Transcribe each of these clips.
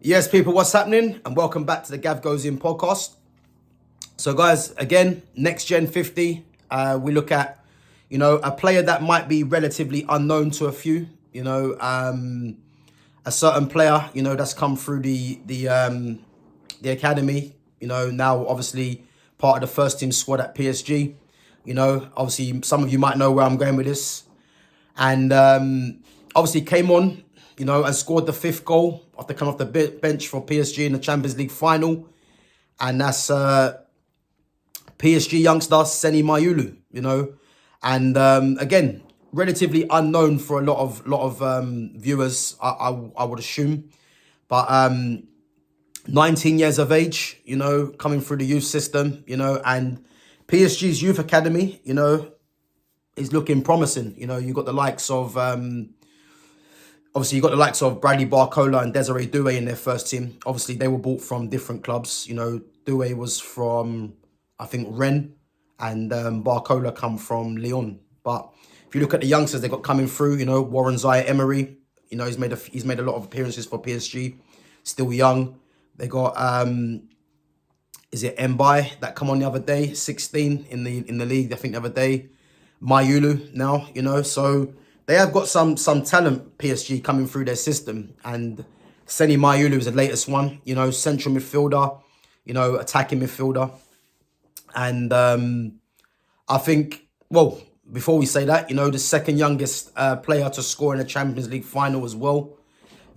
Yes, people, what's happening? And welcome back to the GavGoesIn podcast. So, guys, again, Nxt Gen 50. We look at, a player that might be relatively unknown to a few. A certain player, that's come through the academy. Now obviously part of the first team squad at PSG. Obviously some of you might know where I'm going with this, and obviously came on. And scored the 5th goal after coming off the bench for PSG in the Champions League final. And that's PSG youngster, Senny Mayulu, And again, relatively unknown for a lot of viewers, I would assume. But 19 years of age, coming through the youth system, and PSG's youth academy, is looking promising. You've got the likes of... Obviously, you've got the likes of Bradley Barcola and Desiree Doué in their first team. Obviously, they were bought from different clubs. Doué was from, I think, Rennes, and Barcola come from Lyon. But if you look at the youngsters they got coming through, Warren Zaire-Emery, he's made a lot of appearances for PSG. Still young. They got, is it Mbaye that come on the other day, 16 in the league, I think the other day. Mayulu now, so... They have got some talent, PSG, coming through their system. And Senny Mayulu is the latest one, central midfielder, attacking midfielder. And I think, well, before we say that, the second youngest player to score in a Champions League final as well.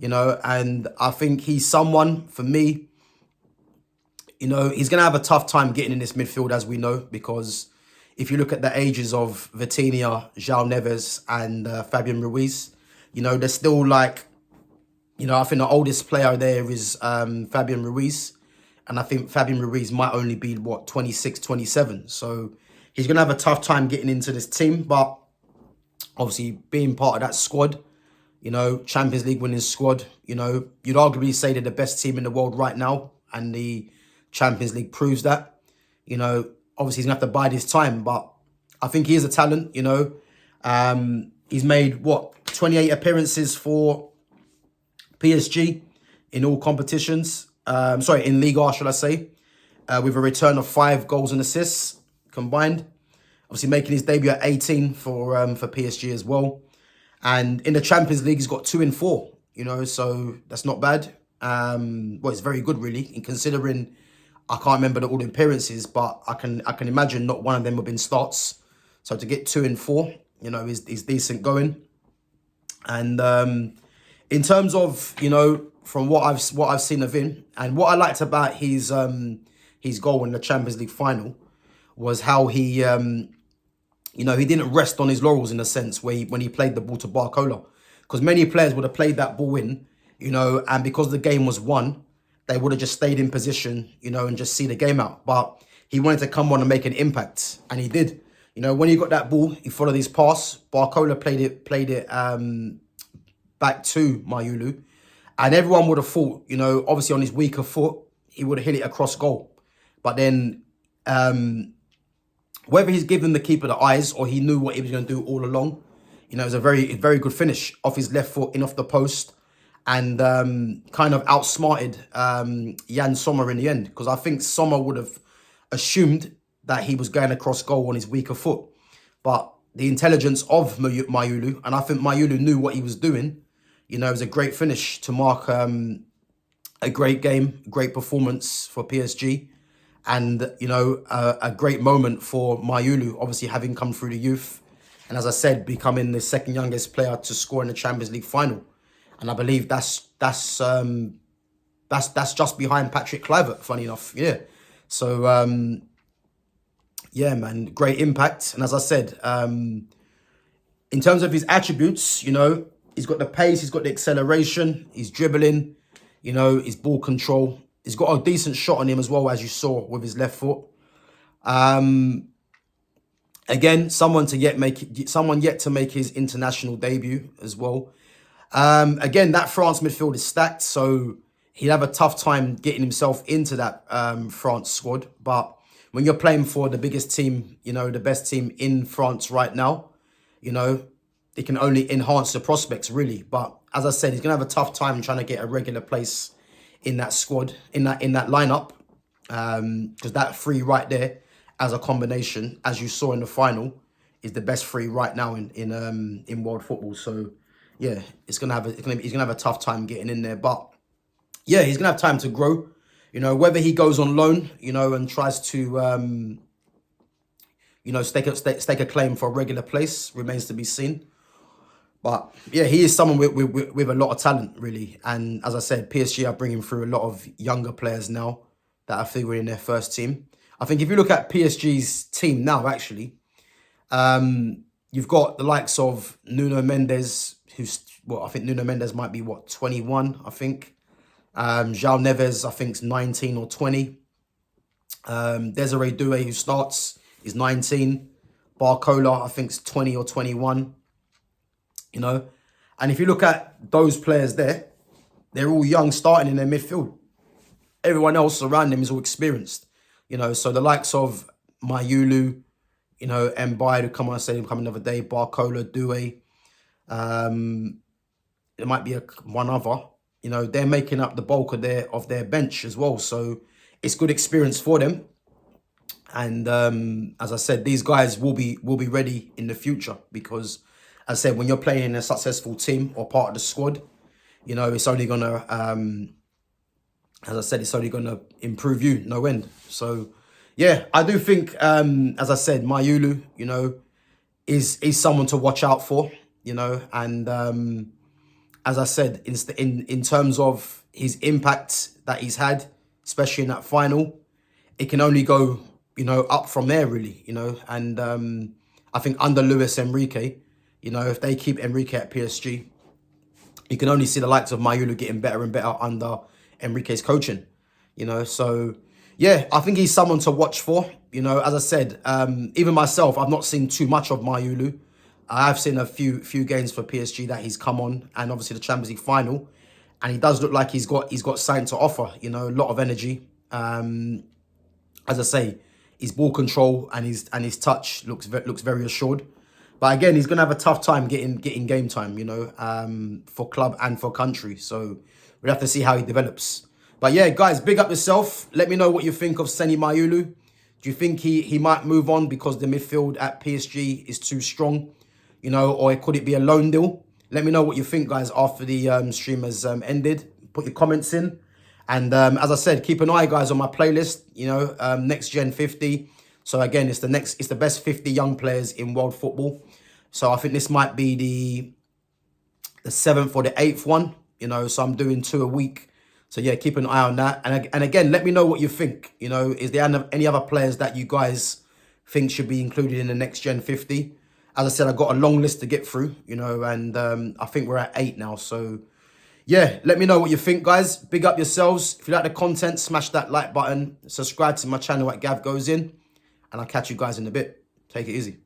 And I think he's someone, for me, he's going to have a tough time getting in this midfield, as we know, because... If you look at the ages of Vitinha, João Neves and Fabian Ruiz, they're still like, I think the oldest player there is Fabian Ruiz. And I think Fabian Ruiz might only be, 26, 27. So he's going to have a tough time getting into this team. But obviously being part of that squad, Champions League winning squad, you'd arguably say they're the best team in the world right now. And the Champions League proves that, Obviously, he's going to have to bide his time, but I think he is a talent, He's made, 28 appearances for PSG in all competitions. In Liga, shall I say, with a return of 5 goals and assists combined. Obviously, making his debut at 18 for PSG as well. And in the Champions League, he's got 2 in 4, so that's not bad. It's very good, really, in considering... I can't remember all the appearances, but I can imagine not one of them have been starts. So to get 2 in 4, is decent going. And in terms of from what I've seen of him, and what I liked about his goal in the Champions League final was how he he didn't rest on his laurels in a sense when he played the ball to Barcola, because many players would have played that ball in, and because the game was won, they would have just stayed in position, and just see the game out. But he wanted to come on and make an impact, and he did. When he got that ball, he followed his pass. Barcola played it back to Mayulu, and everyone would have thought, obviously on his weaker foot, he would have hit it across goal. But then, whether he's given the keeper the eyes or he knew what he was going to do all along, it was a very good finish off his left foot, in off the post. And kind of outsmarted Jan Sommer in the end. Because I think Sommer would have assumed that he was going across goal on his weaker foot. But the intelligence of Mayulu, and I think Mayulu knew what he was doing, it was a great finish to mark a great game, great performance for PSG. And, a great moment for Mayulu, obviously having come through the youth. And as I said, becoming the second youngest player to score in the Champions League final. And I believe that's just behind Patrick Kluivert, funny enough. Yeah. So, yeah, man, great impact. And as I said, in terms of his attributes, he's got the pace, he's got the acceleration, he's dribbling, his ball control. He's got a decent shot on him as well, as you saw with his left foot. Again, someone yet to make his international debut as well. Again, that France midfield is stacked, so he'd have a tough time getting himself into that France squad. But when you're playing for the biggest team, the best team in France right now, it can only enhance the prospects, really. But as I said, he's going to have a tough time trying to get a regular place in that squad, in that lineup. Because that three right there, as a combination, as you saw in the final, is the best three right now in world football. So yeah, he's gonna have a tough time getting in there, but yeah, he's gonna have time to grow. You know, whether he goes on loan, you know, and tries to you know, stake a claim for a regular place remains to be seen. But yeah, he is someone with a lot of talent, really. And as I said, PSG are bringing through a lot of younger players now that are figuring in their first team. I think if you look at PSG's team now, actually, you've got the likes of Nuno Mendes, who's, well, I think Nuno Mendes might be, what, 21, I think. João Neves, I think, is 19 or 20. Desiree Doué, who starts, is 19. Barcola, I think, is 20 or 21. You know, and if you look at those players there, they're all young starting in their midfield. Everyone else around them is all experienced. You know, so the likes of Mayulu, you know, Mbaye, who come on, I say him come another day, Barcola, Doué, there might be one other. You know, they're making up the bulk of their bench as well. So it's good experience for them. And as I said, these guys will be ready in the future because, as I said, when you're playing in a successful team or part of the squad, you know, it's only gonna, as I said, it's only gonna improve you no end. So yeah, I do think, as I said, Mayulu, you know, is someone to watch out for, you know, and as I said, in terms of his impact that he's had, especially in that final, it can only go, you know, up from there, really, you know. And I think under Luis Enrique, you know, if they keep Enrique at PSG, you can only see the likes of Mayulu getting better and better under Enrique's coaching, you know. So yeah, I think he's someone to watch for, you know. As I said, even myself, I've not seen too much of Mayulu. I've seen a few games for PSG that he's come on, and obviously the Champions League final, and he does look like he's got something to offer. You know, a lot of energy. As I say, his ball control and his touch looks very assured. But again, he's gonna have a tough time getting game time. You know, for club and for country. So we'll have to see how he develops. But yeah, guys, big up yourself. Let me know what you think of Senny Mayulu. Do you think he might move on because the midfield at PSG is too strong? You know, or could it be a loan deal? Let me know what you think, guys, after the stream has ended. Put your comments in. And as I said, keep an eye, guys, on my playlist, you know, Nxt Gen 50. So again, it's the best 50 young players in world football. So I think this might be the 7th or the 8th one, you know, so I'm doing 2 a week. So yeah, keep an eye on that. And again, let me know what you think. You know, is there any other players that you guys think should be included in the Nxt Gen 50? As I said, I've got a long list to get through, you know, and I think we're at 8 now. So yeah, let me know what you think, guys. Big up yourselves. If you like the content, smash that like button. Subscribe to my channel at GavGoesIn. And I'll catch you guys in a bit. Take it easy.